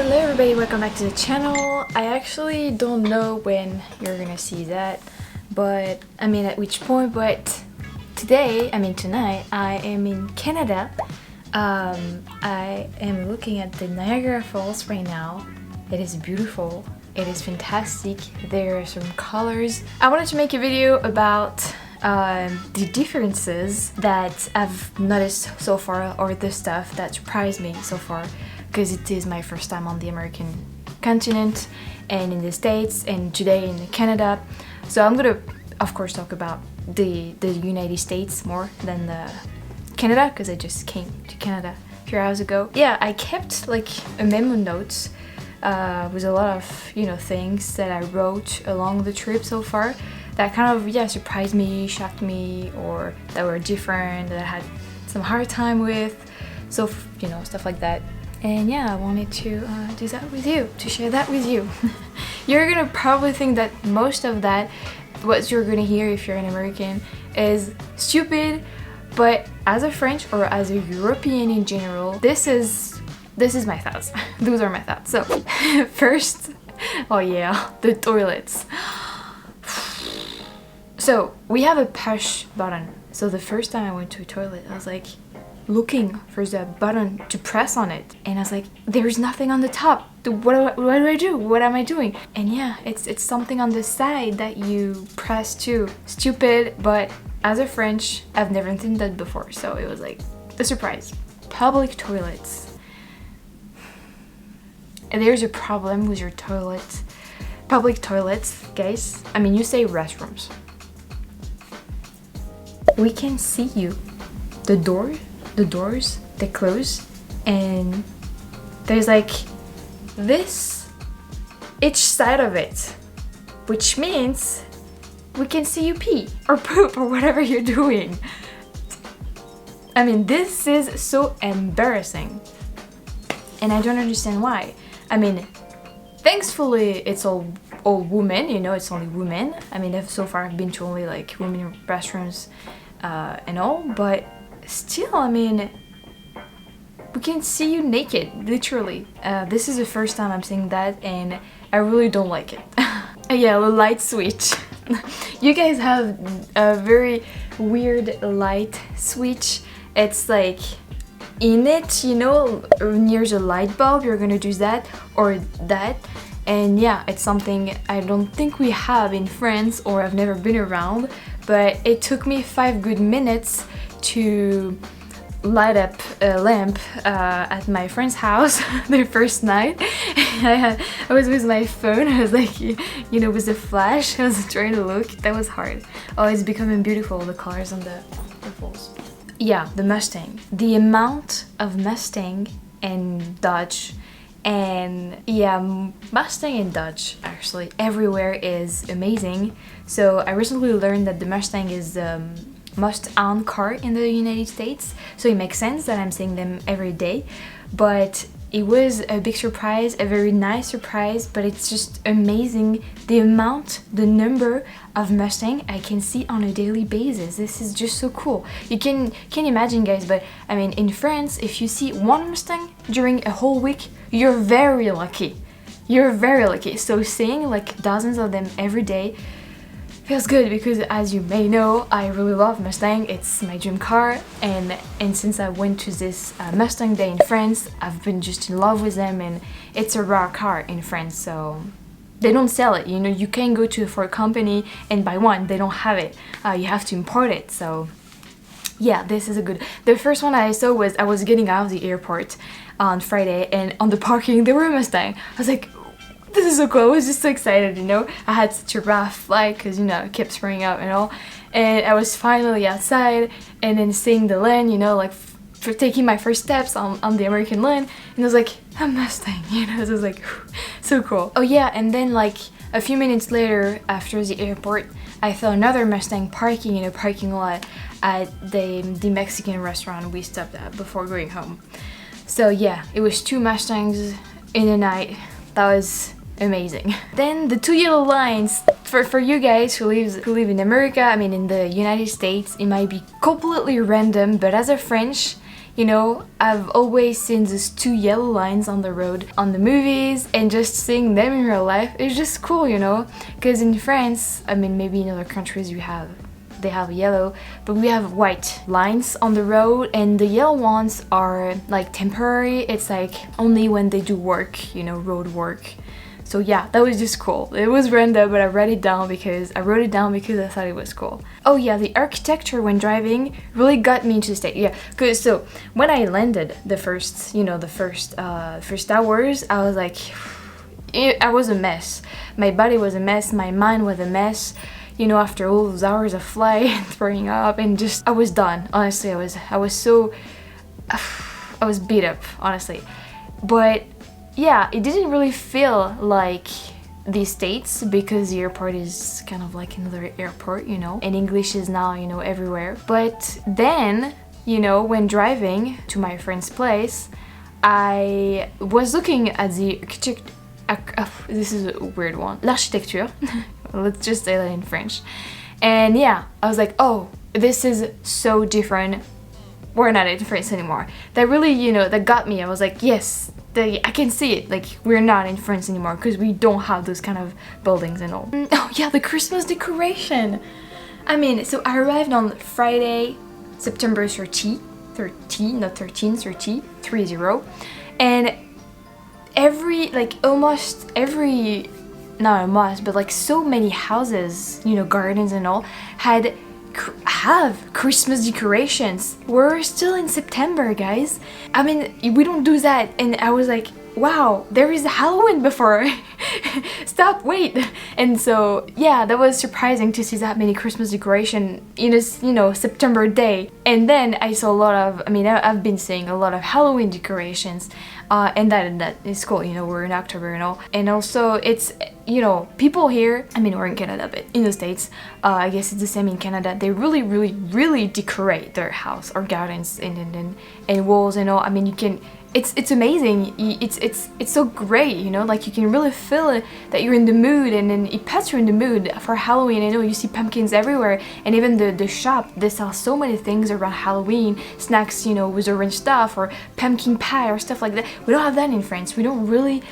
Hello everybody, welcome back to the channel. I actually don't know when you're gonna see that, but I mean at which point, but tonight I am in Canada. I am looking at the Niagara Falls right now. It is beautiful, it is fantastic, there are some colors. I wanted to make a video about the differences that I've noticed so far, or the stuff that surprised me so far, because it is my first time on the American continent and in the States, and today in Canada. So I'm gonna of course talk about the United States more than the Canada, because I just came to Canada a few hours ago. Yeah, I kept like a memo notes with a lot of things that I wrote along the trip so far that kind of surprised me, shocked me, or that were different, that I had some hard time with, so stuff like that. And yeah, I wanted to do that with you, to share that with you. You're gonna probably think that most of that, what you're gonna hear if you're an American, is stupid, but as a French or as a European in general, this is my thoughts. Those are my thoughts. So first, oh yeah, the toilets. So we have a push button. So the first time I went to a toilet, I was like looking for the button to press on it, and I was like, there's nothing on the top. What do I do? What am I doing? And yeah, it's something on the side that you press to. Stupid, but as a French, I've never seen that before, so it was like a surprise. Public toilets. And there's a problem with your toilet. Public toilets, guys. I mean, you say restrooms. We can see you. The doors, they close, and there's like this each side of it, which means we can see you pee or poop or whatever you're doing. I mean, this is so embarrassing, and I don't understand why. I mean, thankfully it's all women, it's only women. I mean, so far I've been to only like women restrooms and all, but still, I mean, we can see you naked, literally. This is the first time I'm seeing that, and I really don't like it. Yeah, the light switch. You guys have a very weird light switch. It's like in it, near the light bulb, you're gonna do that or that. And yeah, it's something I don't think we have in France, or I've never been around, but it took me 5 good minutes to light up a lamp at my friend's house their first night. I was with my phone, I was like, with a flash, I was trying to look. That was hard. Oh, it's becoming beautiful, the colors on the walls. Yeah, the Mustang. The amount of Mustang and Dodge, and yeah, Mustang and Dodge actually everywhere is amazing. So I recently learned that the Mustang is must-own car in the United States, so it makes sense that I'm seeing them every day. But it was a big surprise, a very nice surprise, but it's just amazing the number of Mustang I can see on a daily basis. This is just so cool. You can imagine, guys, but I mean, in France, if you see one Mustang during a whole week, you're very lucky. You're very lucky. So seeing like dozens of them every day feels good, because as you may know, I really love Mustang. It's my dream car, and since I went to this Mustang Day in France, I've been just in love with them, and it's a rare car in France, so they don't sell it. You can't go to a Ford company and buy one. They don't have it. You have to import it. So yeah, this is a good. The first one I saw was I was getting out of the airport on Friday, and on the parking there were a Mustang. I was like, this is so cool. I was just so excited, I had such a rough flight because, it kept spraying out and all. And I was finally outside and then seeing the land, like for taking my first steps on the American land. And I was like, a Mustang, So it was like, so cool. Oh yeah, and then like a few minutes later after the airport, I saw another Mustang parking in a parking lot at the Mexican restaurant we stopped at before going home. So yeah, it was 2 Mustangs in a night. That was amazing. Then the 2 yellow lines, for you guys who live in America, I mean in the United States, it might be completely random, but as a French, You know, I've always seen these two yellow lines on the road on the movies, and just seeing them in real life is just cool, you know? Because in France, I mean, maybe in other countries they have yellow, but we have white lines on the road, and the yellow ones are like temporary. It's like only when they do work, you know, road work. So yeah, that was just cool. It was random, but I wrote it down because I thought it was cool. Oh yeah, the architecture when driving really got me into the state. Yeah, cause so when I landed the first hours, I was like, I was a mess. My body was a mess. My mind was a mess. You know, after all those hours of flight and throwing up, and just I was done. Honestly, I was beat up, honestly, but. Yeah, it didn't really feel like the States because the airport is kind of like another airport, you know, and English is now, you know, everywhere. But then, you know, when driving to my friend's place, I was looking at the this is a weird one, l'architecture. Let's just say that in French. And yeah, I was like, oh, this is so different. We're not in France anymore. That really, you know, that got me. I was like, yes. I can see it, like we're not in France anymore because we don't have those kind of buildings and all. Oh yeah, the Christmas decoration. I mean, so I arrived on Friday, September 30, and like so many houses, you know, gardens and all, have Christmas decorations. We're still in September, guys. I mean, we don't do that. And I was like, wow, there is Halloween before. Stop, wait. And so yeah, that was surprising to see that many Christmas decoration in a, you know, September day. And then I saw a lot of, I mean, I've been seeing a lot of Halloween decorations, and that is cool. You know, we're in October and all. And also it's, you know, people here, I mean, we're in Canada, but in the States, I guess it's the same in Canada. They really decorate their house or gardens and walls and all. I mean, you can, it's amazing. It's so great, you know, like you can really feel it, that you're in the mood, and then it puts you in the mood for Halloween. I know you see pumpkins everywhere, and even the shop, they sell so many things around Halloween, snacks, you know, with orange stuff or pumpkin pie or stuff like that. We don't have that in France. We don't really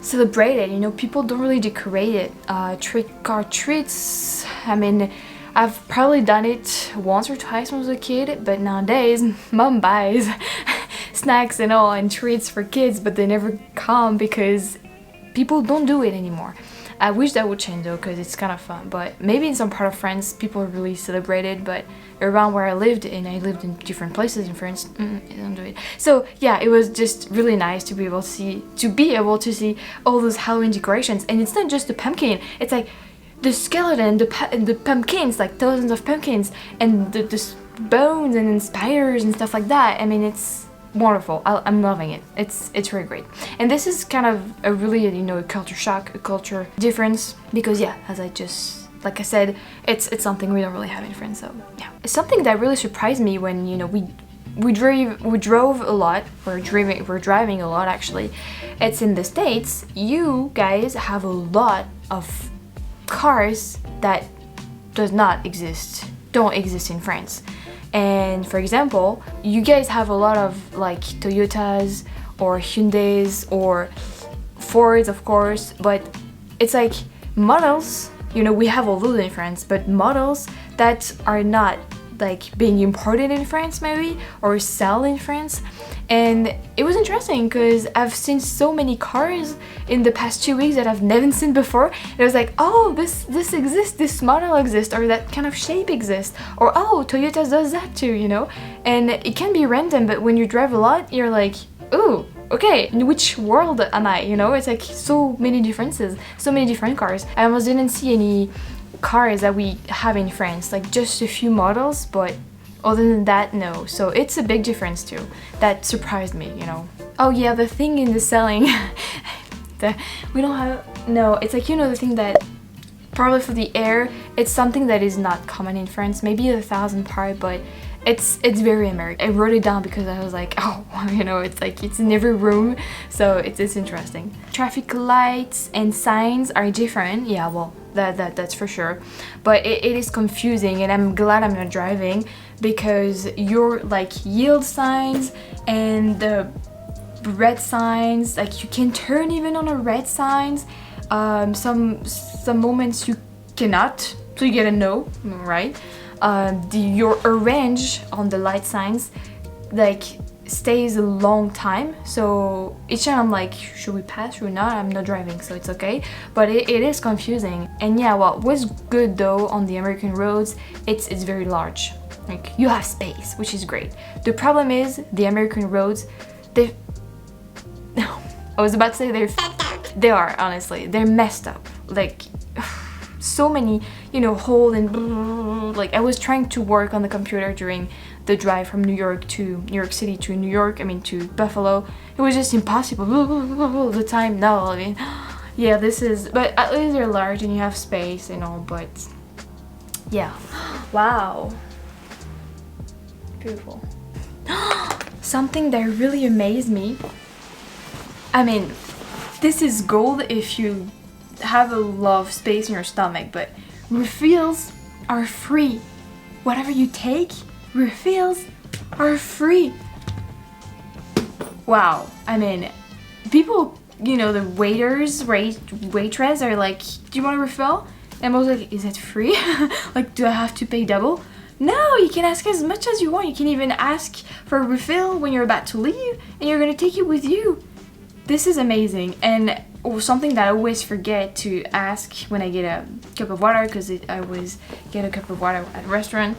celebrate it, you know, people don't really decorate it. Trick or treats, I mean, I've probably done it once or twice when I was a kid, but nowadays mom buys snacks and all and treats for kids, but they never come because people don't do it anymore. I wish that would change though, because it's kind of fun, but maybe in some part of France people really celebrate it, but around where I lived, and I lived in different places in France, they don't do it. So yeah, it was just really nice to be able to see all those Halloween decorations. And it's not just the pumpkin, it's like the skeleton, the pumpkins, like thousands of pumpkins, and the bones and spiders and stuff like that. I mean, it's wonderful. I'm loving it. It's really great. And this is kind of a really, you know, a culture shock, a culture difference, because yeah, as like I said, it's something we don't really have in France. So yeah, it's something that really surprised me when, you know, we drove a lot. We're driving a lot actually. It's in the States. You guys have a lot of cars that don't exist in France. And for example, you guys have a lot of like Toyotas or Hyundais or Fords, of course, but it's like models, you know, we have all those in France, but models that are not like being imported in France maybe, or sell in France. And it was interesting because I've seen so many cars in the past 2 weeks that I've never seen before. And I was like, oh, this exists, this model exists, or that kind of shape exists, or oh, Toyota does that too, you know. And it can be random, but when you drive a lot, you're like, ooh, okay, in which world am I, you know? It's like so many differences, so many different cars. I almost didn't see any cars that we have in France, like just a few models, but other than that, no. So it's a big difference too. That surprised me, you know. Oh yeah, the thing in the selling, we don't have, no, it's like, you know, the thing that probably for the air, it's something that is not common in France, maybe the 1000 part, but it's very American. I wrote it down because I was like, oh, you know, it's like it's in every room, so it's interesting. Traffic lights and signs are different. Yeah, well, that's for sure. But it is confusing, and I'm glad I'm not driving, because your like yield signs and the red signs, like you can turn even on a red signs. Some moments you cannot, so you get a no, right? Your orange on the light signs like stays a long time, so each time I'm like, should we pass, should we not? I'm not driving, so it's okay, but it is confusing. And yeah, what was good though on the American roads, it's very large, like you have space, which is great. The problem is the American roads, they I was about to say they are, honestly, they're messed up, like so many, you know, hole and like I was trying to work on the computer during the drive from New York City to New York, I mean to Buffalo. It was just impossible the time. No, I mean, yeah, this is, but at least they're large and you have space and all, but yeah. Wow, beautiful. Something that really amazed me, I mean, this is gold if you have a lot of space in your stomach, but refills are free. Whatever you take, refills are free. Wow, I mean, people, you know, the waitress are like, do you want a refill? And I was like, is it free? Like, do I have to pay double? No, you can ask as much as you want. You can even ask for a refill when you're about to leave, and you're gonna take it with you. This is amazing. And something that I always forget to ask when I get a cup of water, because I always get a cup of water at a restaurant,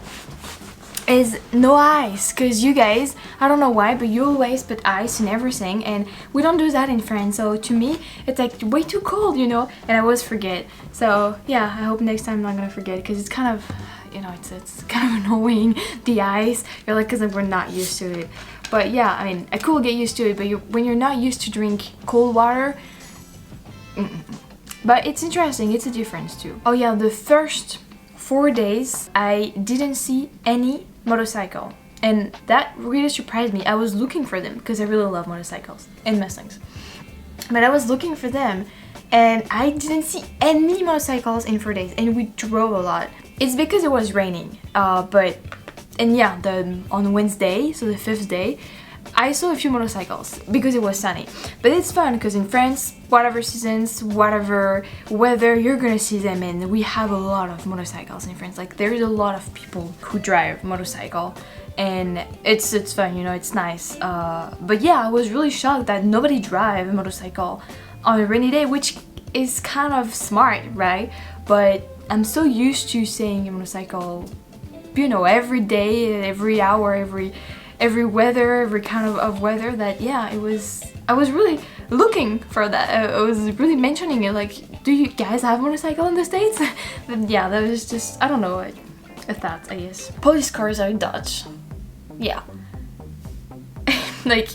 is no ice. Because you guys, I don't know why, but you always put ice in everything, and we don't do that in France. So to me, it's like way too cold, you know, and I always forget. So yeah, I hope next time I'm not gonna forget, because it's kind of, you know, it's kind of annoying, the ice. You're like, because we're not used to it. But yeah, I mean, I could get used to it, but when you're not used to drink cold water, but it's interesting, it's a difference too. Oh yeah, the first 4 days I didn't see any motorcycle, and that really surprised me. I was looking for them because I really love motorcycles and Mustangs, but I was looking for them and I didn't see any motorcycles in 4 days, and we drove a lot. It's because it was raining, and yeah, on Wednesday, so the 5th day, I saw a few motorcycles because it was sunny. But it's fun because in France, whatever seasons, whatever weather, you're gonna see them, and we have a lot of motorcycles in France. Like, there's a lot of people who drive motorcycle, and it's fun, you know, it's nice. But yeah, I was really shocked that nobody drive a motorcycle on a rainy day, which is kind of smart, right? But I'm so used to seeing a motorcycle, you know, every day, every hour, every weather, every kind of weather, that yeah, I was really looking for that. I was really mentioning it, like, do you guys have motorcycle in the States? But yeah, that was just, I don't know, a thought, I guess. Police cars are Dutch. Yeah. Like,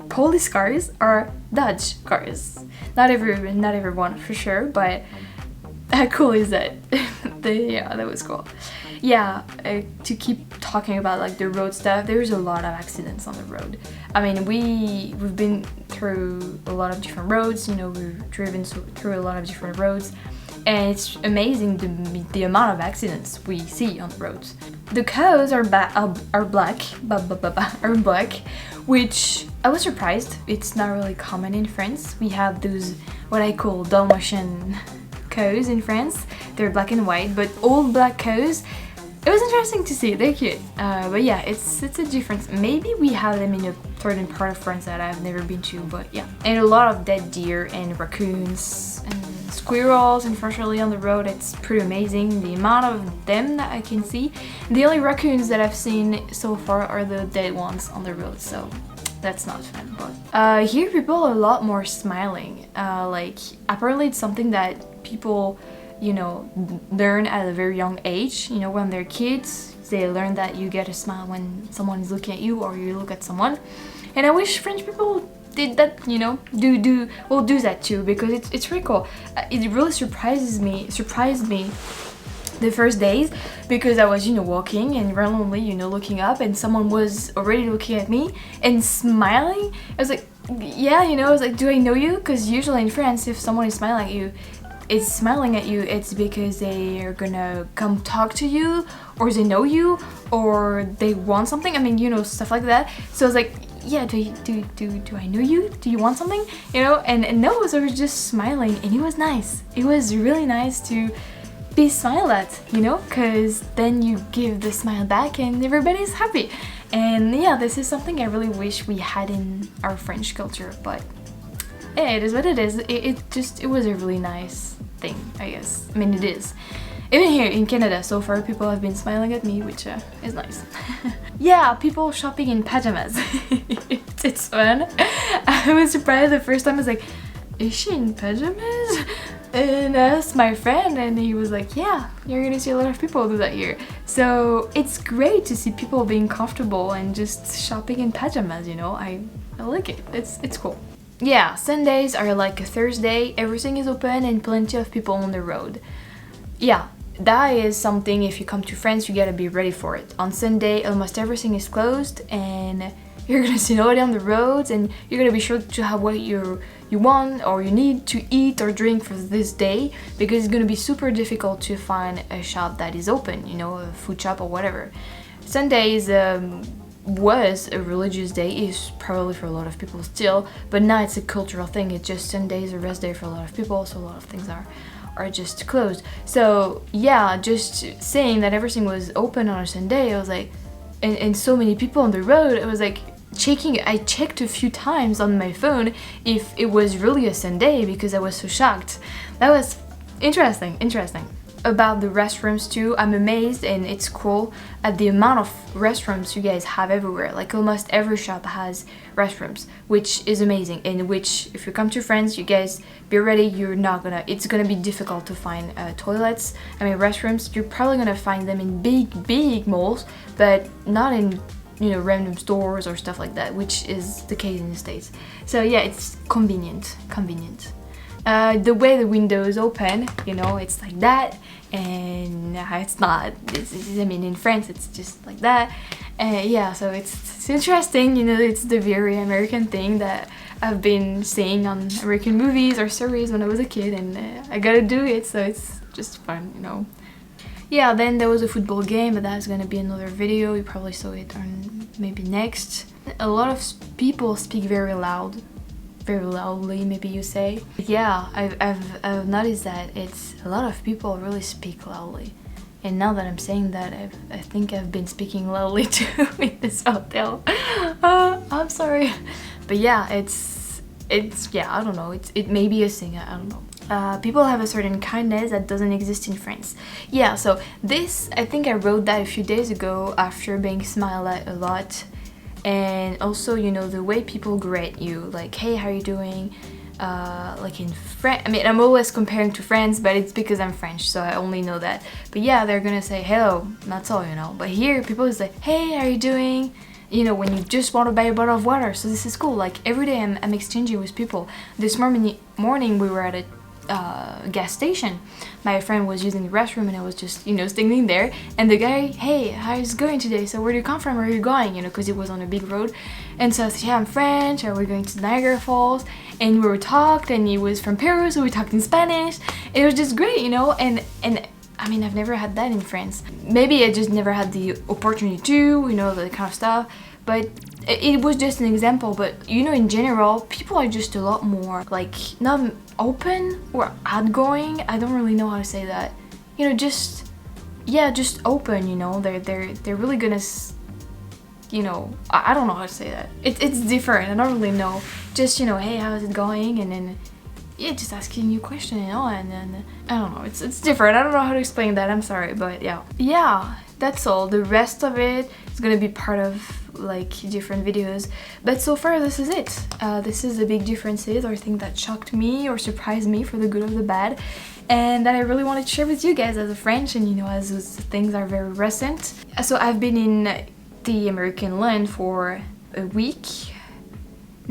police cars are Dutch cars. Not everyone for sure, but how cool is that? Yeah, that was cool. Yeah, to keep talking about like the road stuff, there's a lot of accidents on the road. I mean, we've been through a lot of different roads, you know, we've driven through a lot of different roads, and it's amazing the amount of accidents we see on the roads. The cows are black, which I was surprised. It's not really common in France. We have those, what I call Dalmatian cows in France. They're black and white, but all black cows, it was interesting to see. They're cute. But yeah, it's a difference. Maybe we have them in a certain part of France that I've never been to, but yeah. And a lot of dead deer and raccoons and squirrels, unfortunately, on the road. It's pretty amazing the amount of them that I can see. The only raccoons that I've seen so far are the dead ones on the road, so that's not fun. But here people are a lot more smiling. Like, apparently it's something that people, you know, learn at a very young age. You know, when they're kids, they learn that you get a smile when someone is looking at you or you look at someone. And I wish French people did that, you know, do that too, because it's pretty cool. It really surprised me the first days, because I was, you know, walking and randomly, you know, looking up, and someone was already looking at me and smiling. I was like, yeah, you know, I was like, do I know you? Because usually in France, if someone is smiling at you, is smiling at you, it's because they are gonna come talk to you, or they know you, or they want something. I mean, you know, stuff like that. So I was like, yeah, do I know you? Do you want something? You know, and no, so I was just smiling, and it was nice. It was really nice to be smiled at, you know, because then you give the smile back and everybody's happy. And yeah, this is something I really wish we had in our French culture, but yeah, it is what it is. It was a really nice thing, I guess. I mean, it is. Even here in Canada, so far people have been smiling at me, which is nice. Yeah, people shopping in pajamas. It's fun. I was surprised the first time. I was like, is she in pajamas? And I asked my friend, and he was like, yeah, you're gonna see a lot of people do that here. So it's great to see people being comfortable and just shopping in pajamas, you know. I like it. It's cool. Yeah, Sundays are like a Thursday. Everything is open and plenty of people on the road. Yeah, that is something, if you come to France, you gotta be ready for it. On Sunday, almost everything is closed, and you're gonna see nobody on the roads, and you're gonna be sure to have what you want or you need to eat or drink for this day, because it's gonna be super difficult to find a shop that is open, you know, a food shop or whatever. Sundays was a religious day, is probably for a lot of people still, but now it's a cultural thing. It's just Sundays a rest day for a lot of people, so a lot of things are just closed. So yeah, just saying that everything was open on a Sunday, I was like, and so many people on the road, it was like I checked a few times on my phone if it was really a Sunday, because I was so shocked. That was interesting. About the restrooms too, I'm amazed, and it's cool at the amount of restrooms you guys have everywhere. Like almost every shop has restrooms, which is amazing, and which, if you come to France, you guys be ready, it's gonna be difficult to find toilets. I mean, restrooms, you're probably gonna find them in big malls, but not in, you know, random stores or stuff like that, which is the case in the States. So yeah, it's convenient. The way the windows open, you know, it's like that, and it's not. I mean, in France, it's just like that. Yeah, so it's interesting, you know. It's the very American thing that I've been seeing on American movies or series when I was a kid, and I gotta do it, so it's just fun, you know. Yeah, then there was a football game, but that's gonna be another video. You probably saw it on maybe next. A lot of people speak very loudly, maybe you say. Yeah, I've noticed that it's a lot of people really speak loudly, and now that I'm saying that, I think I've been speaking loudly too in this hotel. I'm sorry, but yeah, it's yeah, I don't know, it may be a thing, I don't know. People have a certain kindness that doesn't exist in France. Yeah, so this, I think I wrote that a few days ago after being smiled at a lot. And also, you know, the way people greet you, like, hey, how are you doing? Like in France, I mean, I'm always comparing to France, but it's because I'm French, so I only know that. But yeah, they're gonna say hello, that's all, you know. But here, people is like, hey, how are you doing? You know, when you just want to buy a bottle of water. So this is cool. Like every day I'm exchanging with people. This morning we were at a gas station. My friend was using the restroom, and I was just, you know, standing there, and the guy, hey, how's it going today? So where do you come from? Where are you going? You know, because it was on a big road. And so I said, yeah, I'm French, or we're going to Niagara Falls, and we were talked, and he was from Peru, so we talked in Spanish. It was just great, you know. And I mean, I've never had that in France. Maybe I just never had the opportunity to, you know, that kind of stuff. But it was just an example. But, you know, in general, people are just a lot more, like, not open or outgoing. I don't really know how to say that. You know, just, yeah, just open, you know. They're really gonna, you know, I don't know how to say that. It's different. I don't really know. Just, you know, hey, how's it going? And then, yeah, just asking you a question, you know, and then, I don't know, it's different. I don't know how to explain that, I'm sorry, but yeah. Yeah, that's all. The rest of it is gonna be part of, like, different videos. But so far, this is it. This is the big differences, or things that shocked me or surprised me for the good or the bad, and that I really wanted to share with you guys as a French, and, you know, as those things are very recent. So I've been in the American land for a week.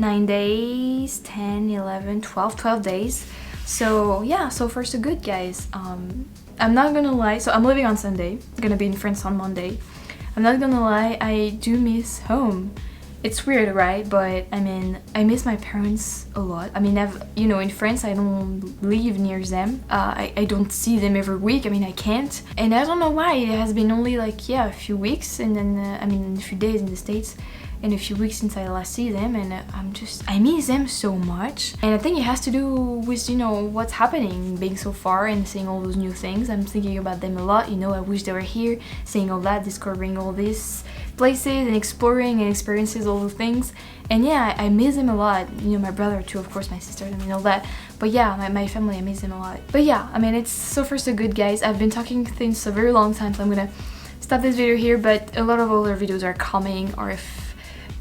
9 days, 10, 11, 12 days. So yeah, so far so good, guys. I'm not gonna lie, so I'm leaving on Sunday. I'm gonna be in France on Monday. I'm not gonna lie, I do miss home. It's weird, right? But I mean, I miss my parents a lot. I mean, you know, in France, I don't live near them. I don't see them every week. I mean, I can't. And I don't know why. It has been only like, yeah, a few weeks, and then, I mean, a few days in the States, and a few weeks since I last see them, and I miss them so much. And I think it has to do with, you know, what's happening, being so far and seeing all those new things. I'm thinking about them a lot, you know. I wish they were here, seeing all that, discovering all these places and exploring and experiences, all those things. And yeah, I miss them a lot. You know, my brother too, of course, my sister, I mean, all that. But yeah, my family, I miss them a lot. But yeah, I mean, it's so far so good, guys. I've been talking things a very long time, so I'm gonna stop this video here, but a lot of other videos are coming, or if,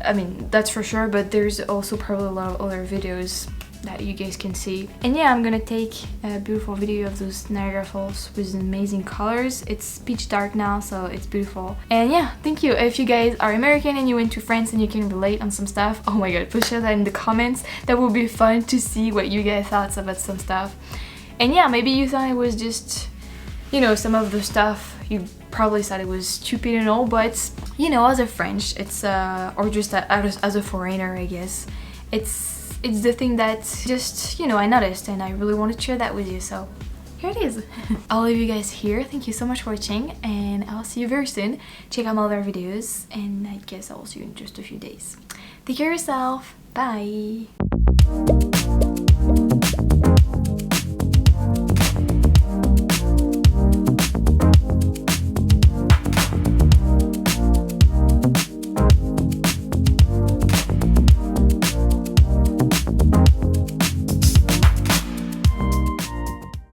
I mean, that's for sure, but there's also probably a lot of other videos that you guys can see. And yeah, I'm gonna take a beautiful video of those Niagara Falls with amazing colors. It's pitch dark now, so it's beautiful. And yeah, thank you. If you guys are American and you went to France and you can relate on some stuff, oh my god, please share that in the comments. That would be fun to see what you guys thought about some stuff. And yeah, maybe you thought it was just, you know, some of the stuff you probably thought it was stupid and all, but you know, as a French, it's or just as a foreigner, I guess, it's the thing that just, you know, I noticed, and I really want to share that with you, so here it is. I'll leave you guys here. Thank you so much for watching, and I'll see you very soon. Check out my other videos, and I guess I'll see you in just a few days. Take care of yourself. Bye.